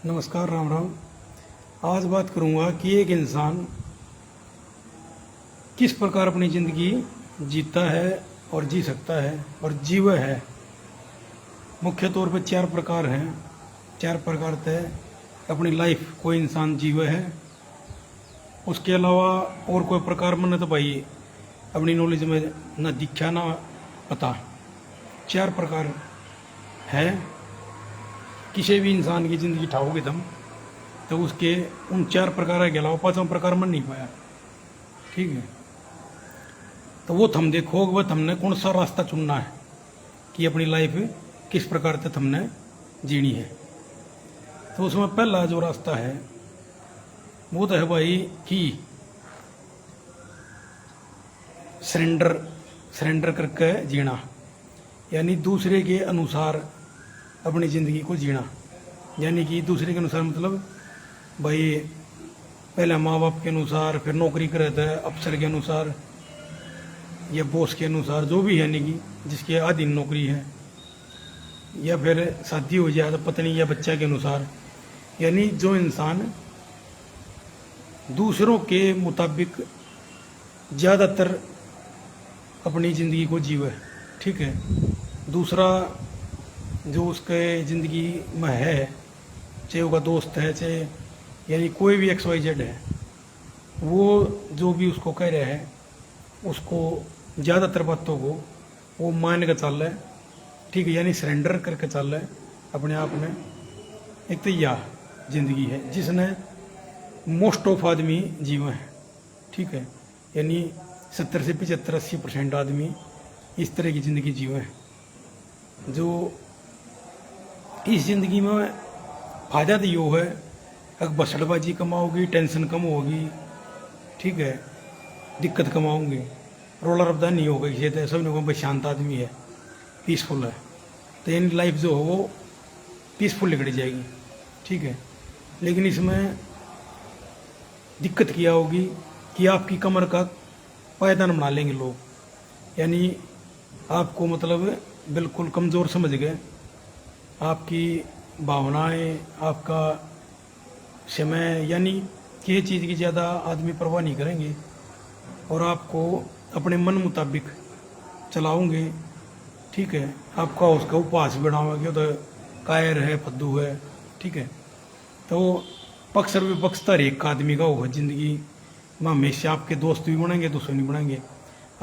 नमस्कार, राम राम। आज बात करूंगा कि एक इंसान किस प्रकार अपनी ज़िंदगी जीता है और जी सकता है और जीव है। मुख्य तौर पर चार प्रकार हैं। चार प्रकार तय अपनी लाइफ कोई इंसान जीव है। उसके अलावा और कोई प्रकार मन तो भाई अपनी नॉलेज में न दिखा ना पता। चार प्रकार है। किसी भी इंसान की ज़िंदगी ठाओगे तुम तो उसके उन चार प्रकार के अलावा पांचवा प्रकार मन नहीं पाया। ठीक है, तो वो थम देखो वह हमने कौन सा रास्ता चुनना है कि अपनी लाइफ किस प्रकार से हमने जीनी है। तो उसमें पहला जो रास्ता है वो तो है भाई कि सरेंडर करके जीना, यानी दूसरे के अनुसार अपनी ज़िंदगी को जीना। यानी कि दूसरे के अनुसार मतलब भाई पहले माँ बाप के अनुसार, फिर नौकरी करे थे अफसर के अनुसार या बॉस के अनुसार, जो भी है, यानी कि जिसके अधीन नौकरी है, या फिर शादी हो जाए तो पत्नी या बच्चा के अनुसार। यानी जो इंसान दूसरों के मुताबिक ज़्यादातर अपनी ज़िंदगी को जीवे। ठीक है, दूसरा जो उसके ज़िंदगी में है, चाहे उसका दोस्त है, चाहे यानी कोई भी XYZ है, वो जो भी उसको कह रहे हैं उसको ज़्यादातर बातों को वो मान कर चल रहा है। ठीक है, यानी सरेंडर करके चल रहा है अपने आप में। एक तो यह ज़िंदगी है जिसने मोस्ट ऑफ आदमी जीवन है। ठीक है, यानी 70 से 75-80% आदमी इस तरह की ज़िंदगी जीवन है। जो इस ज़िंदगी में फ़ायदा तो यो है अगर बसड़बाजी कमाओगी, टेंशन कम होगी। ठीक है, दिक्कत कम आओगे, रोला रफ्तार नहीं होगा किसी तरह, सब लोगों में शांत आदमी है, पीसफुल है, तो यानी लाइफ जो हो वो पीसफुल निकल जाएगी। ठीक है, लेकिन इसमें दिक्कत क्या होगी कि आपकी कमर का पायदान बना लेंगे लोग, यानी आपको मतलब बिल्कुल कमज़ोर समझ गए। आपकी भावनाएं, आपका समय, यानी किसी चीज़ की ज़्यादा आदमी परवाह नहीं करेंगे और आपको अपने मन मुताबिक चलाओगे। ठीक है, आपका उसका उपहास बढ़ाओगे तो कायर है, फद्दू है। ठीक है, तो पक्ष और विपक्ष तो हर एक आदमी का होगा ज़िंदगी में। हमेशा आपके दोस्त भी बनेंगे, दुश्मन नहीं बनेंगे।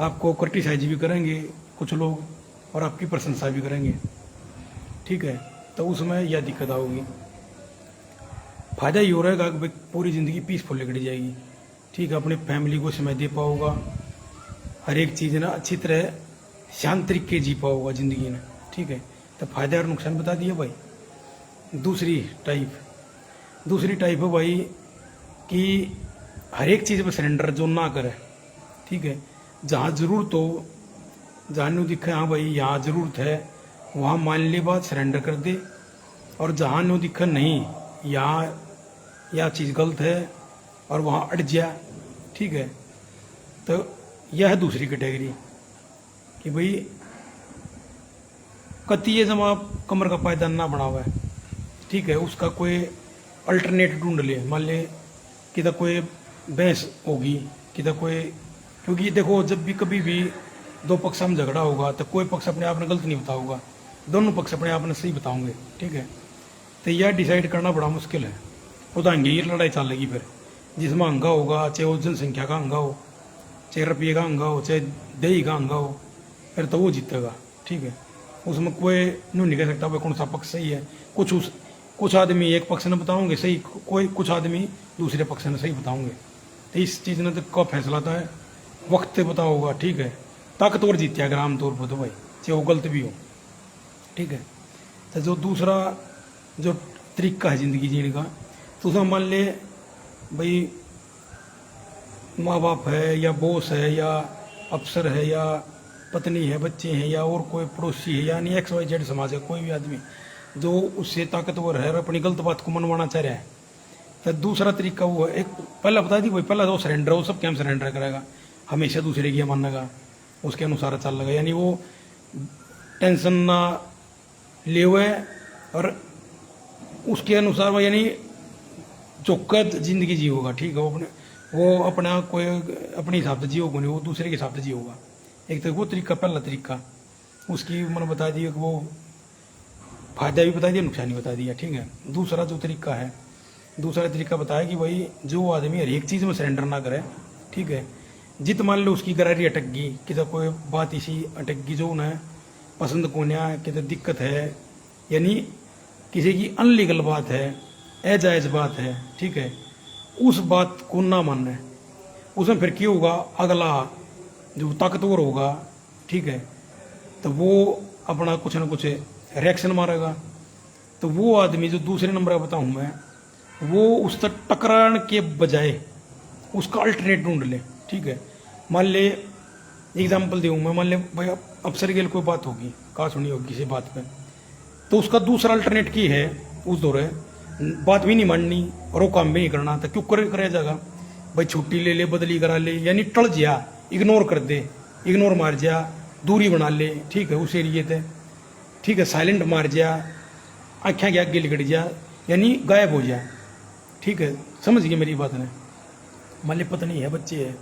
आपको क्रिटिसाइज भी करेंगे कुछ लोग और आपकी प्रशंसा भी करेंगे। ठीक है, तो उसमें यह दिक्कत आओगी। फ़ायदा ये हो रहेगा कि पूरी ज़िंदगी पीसफुल निकल जाएगी। ठीक है, अपनी फैमिली को समय दे पाओगा, हर एक चीज़ ना अच्छी तरह शांत तरीके जी पाओगा ज़िंदगी में। ठीक है, तो फ़ायदा और नुकसान बता दिया भाई। दूसरी टाइप है भाई कि हर एक चीज़ पर सरेंडर जो ना करे। ठीक है, जहाँ ज़रूरत हो, जहाँ नहीं दिखे हाँ भाई यहाँ ज़रूरत है, वहाँ मान ली बात सरेंडर कर दे। और जहाँ नहीं दिखा नहीं यहाँ यह चीज़ गलत है और वहाँ अट जा। ठीक है, तो यह है दूसरी कैटेगरी कि भाई कतिये जमा कमर का पायदान ना बनावा है। ठीक है, उसका कोई अल्टरनेट ढूंढ ले। मान ले कि तो कोई बहस होगी कि तो कोई, क्योंकि देखो जब भी कभी भी दो पक्ष में झगड़ा होगा तो कोई पक्ष अपने आप में गलत नहीं बताऊंगा, दोनों पक्ष अपने आप में सही बताओगे। ठीक है, तो यह डिसाइड करना बड़ा मुश्किल है। उदाहरण ये लड़ाई चलेगी फिर जिसमें अंगा होगा, चाहे वो जनसंख्या का अंगा हो, चाहे रुपये का अंगा हो, चाहे दही का अंगा हो, फिर तो वो जीतेगा। ठीक है, उसमें कोई नहीं कह सकता भाई कौन सा पक्ष सही है। कुछ आदमी एक पक्ष ने बताओगे सही, कुछ आदमी दूसरे पक्ष ने सही बताओगे। तो इस चीज़ ने तो कब फैसला था है वक्त पता होगा। ठीक है, ताकतवर जीते अगर आमतौर पर तो भाई, चाहे वो गलत भी हो। ठीक है, तो जो दूसरा जो तरीका है ज़िंदगी जीने का, तो उसमें मान ले भाई माँ बाप है या बॉस है या अफसर है या पत्नी है, बच्चे हैं या और कोई पड़ोसी है, यानी XYZ समाज है, कोई भी आदमी जो उससे ताकतवर है और अपनी गलत बात को मनवाना चाह रहा है। तो दूसरा तरीका वो है, एक पहला बता दी भाई, पहला तो सरेंडर हो, सब क्या सरेंडर करेगा, हमेशा दूसरे की मानेगा, उसके अनुसार चल लगा, यानी वो टेंशन ना ले हुए और उसके अनुसार वो यानी चौकत जिंदगी जी होगा, ठीक है। वो अपना कोई अपने हिसाब से जियोगा नहीं, वो दूसरे के हिसाब से जियोगा। एक तो वो तरीका, पहला तरीका उसकी मैंने बता दिया कि वो फायदा भी बता दिया, नुकसान भी बता दिया, ठीक है। दूसरा जो तरीका है, दूसरा तरीका बताया कि भाई जो आदमी हर एक चीज़ में सरेंडर ना करे, ठीक है। जित मान लो उसकी गरारी अटक गई, कि कोई बात इसी अटक गई जो उन्हें पसंद को नहीं, कि दिक्कत है, यानी किसी की अनलीगल बात है, अजायज बात है, ठीक है, उस बात को ना मानना, उसमें फिर क्या होगा, अगला जो ताकतवर होगा, ठीक है, तो वो अपना कुछ ना कुछ रिएक्शन मारेगा। तो वो आदमी जो दूसरे नंबर का बताऊं मैं, वो उससे टकराने के बजाय उसका अल्टरनेट ढूंढ ले, ठीक है। मान ले एग्जाम्पल दूँ मैं, मान ले भाई अफसर के लिए कोई बात होगी, कहा सुनी होगी किसी बात पे, तो उसका दूसरा अल्टरनेट की है उस दौरे बात भी नहीं माननी और वो काम भी नहीं करना, तो क्यों करे जाएगा भाई, छुट्टी ले ले, बदली करा ले, यानी टल जा, इग्नोर कर दे, इग्नोर मार जा, दूरी बना ले, ठीक है, उस एरिए से, ठीक है, साइलेंट मार जा, आँखें के आगे लिकट जा, यानी गायब हो जाए, ठीक है। समझ गए मेरी बात ने। मान ली पत्नी है, बच्चे है,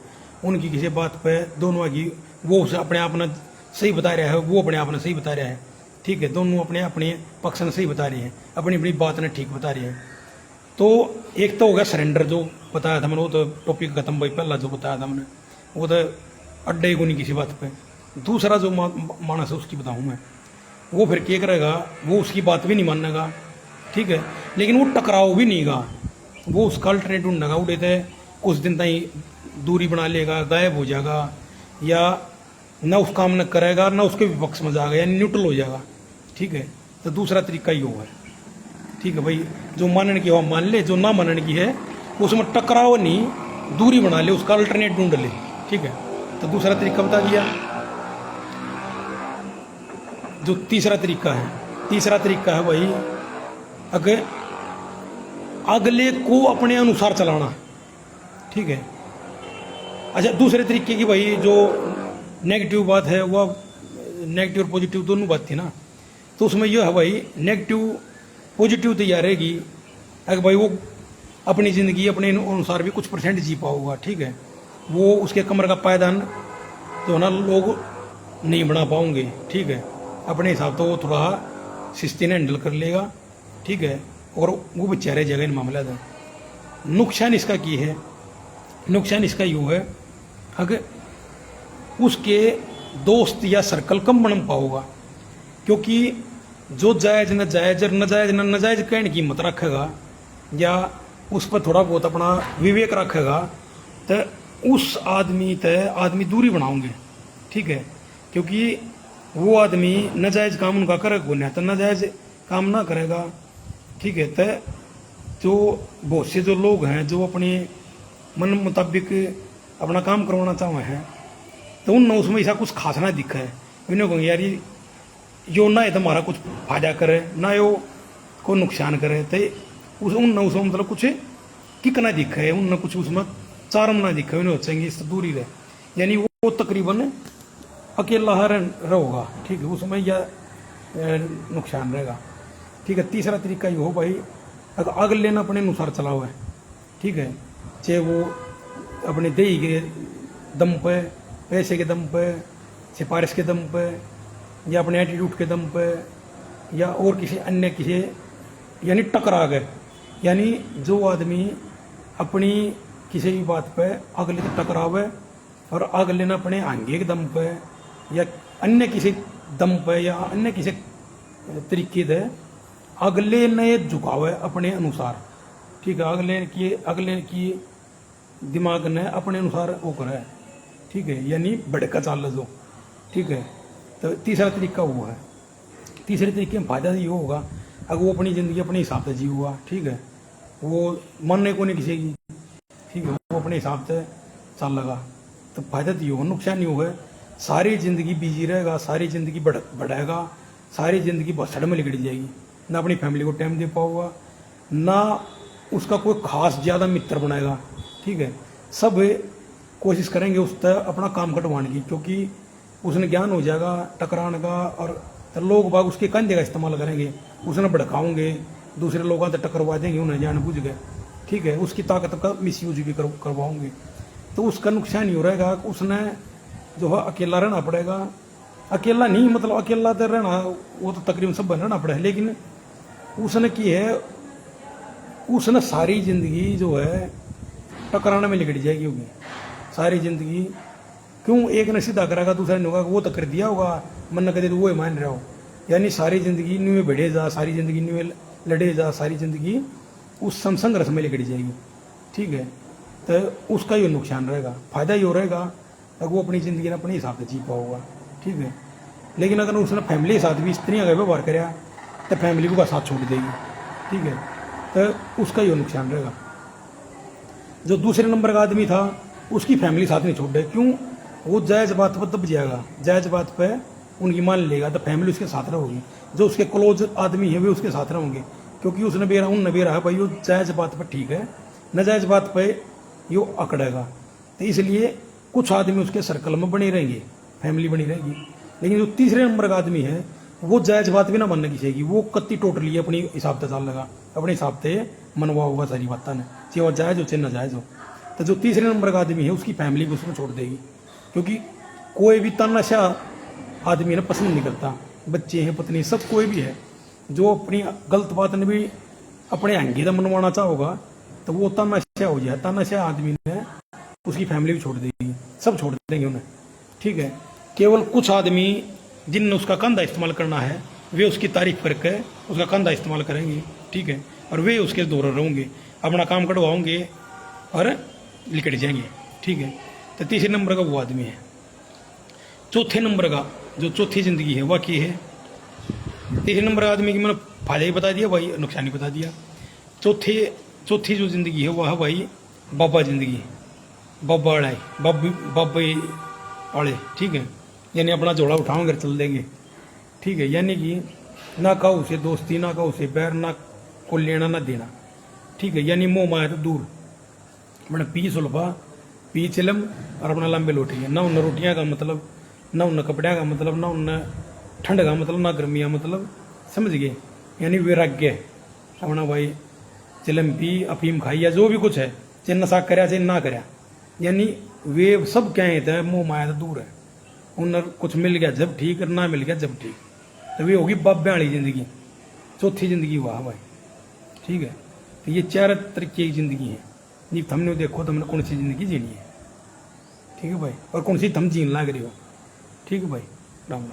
उनकी किसी बात पे दोनों की, वो अपने आप ने सही बता रहा है, वो अपने आप ने सही बता रहा है, ठीक है, दोनों अपने अपने पक्ष ने सही बता रहे हैं, अपनी अपनी बात ने ठीक बता रहे हैं। तो एक तो हो गया सरेंडर, जो बताया था मैंने, वो तो टॉपिक खत्म भाई, पहला जो बताया था मैंने वो तो अड्डे को नहीं किसी बात पे। दूसरा जो मानस है उसकी बताऊँ मैं, वो फिर क्या करेगा, वो उसकी बात भी नहीं मानेगा, ठीक है, लेकिन वो टकराव भी नहीं गा, वो उसका अल्टरनेट ढूंढेगा, उड़े थे कुछ दिन तक दूरी बना लेगा, गायब हो जाएगा, या ना उस काम न करेगा, ना उसके विपक्ष में जाएगा, यानी न्यूट्रल हो जाएगा, ठीक है। तो दूसरा तरीका ही होगा, ठीक है भाई, जो मानने की हो मान ले, जो ना मानने की है उसमें टकराव नहीं, दूरी बना ले, उसका अल्टरनेट ढूंढ ले, ठीक है। तो दूसरा तरीका बता दिया। जो तीसरा तरीका है, तीसरा तरीका है भाई, अगर अगले को अपने अनुसार चलाना, ठीक है। अच्छा, दूसरे तरीके की भाई जो नेगेटिव बात है, वह नेगेटिव और पॉजिटिव दोनों बात थी ना, तो उसमें यह है भाई, नेगेटिव पॉजिटिव तो यार रहेगी अगर भाई वो अपनी ज़िंदगी अपने अनुसार भी कुछ परसेंट जी पाऊगा, ठीक है, वो उसके कमर का पायदान तो ना लोग नहीं बना पाओगे, ठीक है, अपने हिसाब तो वो थोड़ा सिस्ती ने हैंडल कर लेगा, ठीक है, और वो बेचारे जगह इन मामला था। नुकसान इसका की है, नुकसान इसका यूँ है, अगर उसके दोस्त या सर्कल कम बन पाओगा, क्योंकि जो जायज नाजायज और नाजायज नाजायज कहने की हिम्मत रखेगा, या उस पर थोड़ा बहुत अपना विवेक रखेगा, तो उस आदमी तय आदमी दूरी बनाओगे, ठीक है, क्योंकि वो आदमी नाजायज काम उनका करेगा, तो नाजायज काम ना करेगा, ठीक है। तो जो बहुत से जो लोग हैं जो अपने मन मुताबिक अपना काम करवाना चाहे हैं, तो उन उसमें ऐसा कुछ खास ना दिखा है, उन्हें कहेंगे यार यो ना तो हमारा कुछ फायदा करे, ना यो को नुकसान करे, तो उन उसमें मतलब कुछ किक ना दिखा है, उन कुछ उसमें चारम ना दिखा, उन्हें सोचेंगे इससे दूरी रहे, यानी वो तकरीबन अकेला रहोगा, ठीक है, उसमें यह नुकसान रहेगा, ठीक है। तीसरा तरीका ये हो भाई, अगर अगले ने अपने अनुसार चला हुआ है, ठीक है, चाहे वो अपने दही के दम पे, पैसे के दम पे, सिफारिश के दम पे, या अपने एटीट्यूड के दम पे, या और किसी अन्य किसी, यानी टकरा गए, यानी जो आदमी अपनी किसी भी बात पे अगले से टकरावे और अगले ने अपने आगे के दम पे या अन्य किसी दम पे या अन्य किसी तरीके से अगले ने झुकावे अपने अनुसार, ठीक है, अगले की दिमाग ने अपने अनुसार वो करे, ठीक है, यानी भड़का चाल जो, ठीक है। तो तीसरा तरीका वो है। तीसरे तरीके में फायदा ये होगा, अगर वो अपनी ज़िंदगी अपने हिसाब से जी हुआ, ठीक है, वो मानने को नहीं किसी की, ठीक है, वो अपने हिसाब से चल लगा, तो फायदा तो ये हो, नुकसान नहीं होगा, सारी ज़िंदगी बिजी रहेगा, सारी ज़िंदगी बढ़ाएगा, सारी ज़िंदगी बसड़ में लिकट जाएगी, ना अपनी फैमिली को टाइम दे पाओगा, ना उसका कोई खास ज़्यादा मित्र बनाएगा, ठीक है। सब कोशिश करेंगे उस तरह अपना काम कटवाने की, क्योंकि उसने ज्ञान हो जाएगा टकराने का, और तो लोग बाग उसके कंधे का इस्तेमाल करेंगे, उसने भड़काओगे, दूसरे लोगों से टकरवा देंगे उन्हें जान बुझ गए, ठीक है, उसकी ताकत का मिस यूज भी करवाओगे, तो उसका नुकसान ही हो रहेगा। उसने जो है अकेला रहना पड़ेगा। अकेला नहीं मतलब अकेला तो रहना वो तो तकरीबन सब रहना पड़ेगा, लेकिन उसने की है, उसने सारी जिंदगी जो है टकराने में निकल जाएगी होगी सारी जिंदगी। क्यों एक ने सीधा करेगा दूसरा ने होगा वो तो कर दिया होगा, मन न करे तो वो ही मान रहा हो। यानी सारी जिंदगी न्यू में बढ़े जा, सारी जिंदगी न्यू में लड़े जा, सारी जिंदगी उस संघर्ष में निकल जाएगी, ठीक है। तो उसका ये नुकसान रहेगा। फायदा ये हो रहेगा अगर वो अपनी जिंदगी ने अपने हिसाब से जी पाओगा, ठीक है। लेकिन अगर उसने फैमिली के साथ भी इस तरह का व्यवहार कराया तो फैमिली को साथ छोड़ देगी, ठीक है। तो उसका ये नुकसान रहेगा। जो दूसरे नंबर का आदमी था उसकी फैमिली साथ नहीं छोड़ रही, क्यों? वो जायज़ बात पर दब जाएगा, जायज़ बात पर उनकी मान लेगा तो फैमिली उसके साथ रहोगी। जो उसके क्लोज आदमी है वे उसके साथ रहेंगे, क्योंकि उसने बेरा उन बेरा है भाई वो जायज़ बात पर ठीक है, नाजायज़ बात पर यो अकड़ेगा। तो इसलिए कुछ आदमी उसके सर्कल में बने रहेंगे, फैमिली बनी रहेगी। लेकिन जो तीसरे नंबर का आदमी है वो जायज़ बात भी ना मानने की चाहिए, वो कत्ती टोटली अपनी हिसाब से चाल लगा, अपने हिसाब से मनवा होगा सारी बातें ने, चाहे वो जायज़ हो चाहे नाजायज़ हो। तो जो तीसरे नंबर का आदमी है उसकी फैमिली को उसमें छोड़ देगी, क्योंकि कोई भी तानाशाह आदमी ना पसंद नहीं करता। बच्चे हैं, पत्नी, सब कोई भी है जो अपनी गलत बात ने भी अपने हंगी का मनवाना चाहोगा तो वो तानाशाह हो जाए। तानाशाह आदमी ने उसकी फैमिली भी छोड़ देगी, सब छोड़ देंगे उन्हें, ठीक है। केवल कुछ आदमी जिनने उसका कंधा इस्तेमाल करना है वे उसकी तारीफ करके उसका कंधा इस्तेमाल करेंगे, ठीक है, और वे उसके दौर रहेंगे, अपना काम कटवाओगे और लिकट जाएंगे, ठीक है। तो तीसरे नंबर का वो आदमी है। चौथे नंबर का जो चौथी जिंदगी है वह की है। तीसरे नंबर का आदमी की मैंने फायदा ही बता दिया भाई, नुकसान ही बता दिया। चौथी जो जिंदगी है वह है भाई बाबा जिंदगी, बाबा वाला बाबे वाले, ठीक है। यानी अपना झोला उठाओ घर चल देंगे, ठीक है। यानी कि ना कहो उसे दोस्ती, ना कहो उसे बैर, ना को लेना ना देना, ठीक है। यानी मोह माया तो दूर, मैंने पी सुलभा पी चिलम और अपना लंबे लौटेंगे। ना उन रोटियां का मतलब, ना उन कपड़िया का मतलब, ना उन ठंड का मतलब, ना गर्मियाँ मतलब, समझ गए। यानी वैराग्य अपना भाई चिलम पी, अफीम खाई या जो भी कुछ है, चाहे नशा करया चाहे ना करया, यानी वे सब क्या है मोह माया तो दूर है। उन कुछ मिल गया जब ठीक, ना मिल गया जब ठीक, तो वे होगी बाबे वाली जिंदगी, चौथी जिंदगी हुआ भाई, ठीक है। तो ये 4 तरीके की जिंदगी है। नहीं हमने देखो तुमने कौन सी जिंदगी जीनी है, ठीक है भाई, और कौन सी तुम जीन लाग रही हो, ठीक है भाई। राम राम।